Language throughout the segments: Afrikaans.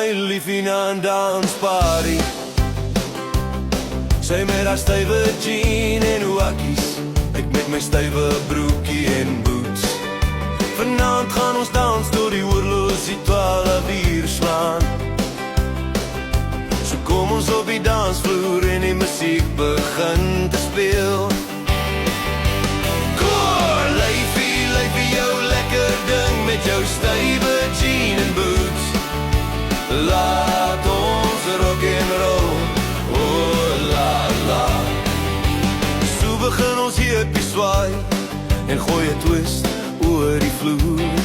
my liefie na 'n dansparty. Sy met haar stywe jean en wakkies, ek met my stywe broekie en boots. Vanaand gaan ons dans tot die oorloos die 12 uur slaan. So kom ons op die dansvloer en die musiek begin te speel. Koor, lyfie, lyfie, jou lekker ding met jou stywe jean en boots. Laat ons rock and roll, oh la la. So begin ons hippie swaai en gooi 'n twist oor die vloer.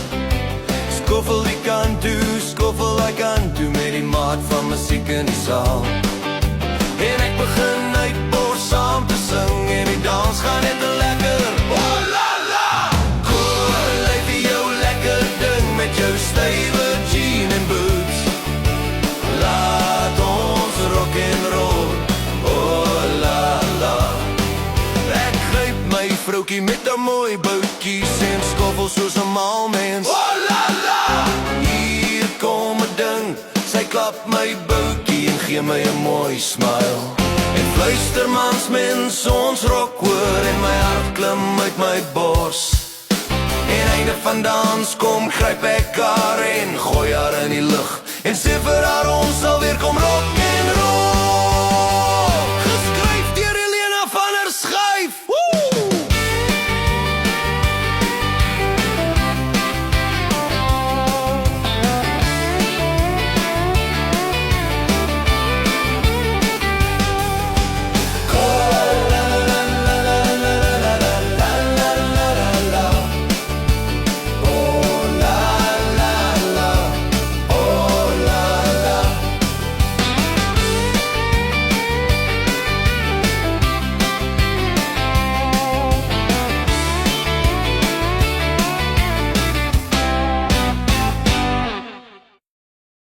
Skoffel die kant toe, skoffel die kant toe met die maat van musiek in die saal. En ek begin uitbors saam te sing en die dans gaan net lekker, oh la la. Koor, lyfie, jou lekker ding met jou stywe jean en boots. Laat ons rock and roll, oh la la. Ek gryp my vroukie met 'n mooi boutjies en skoffel soos 'n mal mens, oh la la. Hier kom 'n ding, sy klap my boutjie en gee my 'n mooi smile. En fluister mans mens, ons rock hoor en my hart klim uit my bors. En einde van dans kom gryp ek haar en gooi haar in die lug en sê vir haar ons sal weer kom rock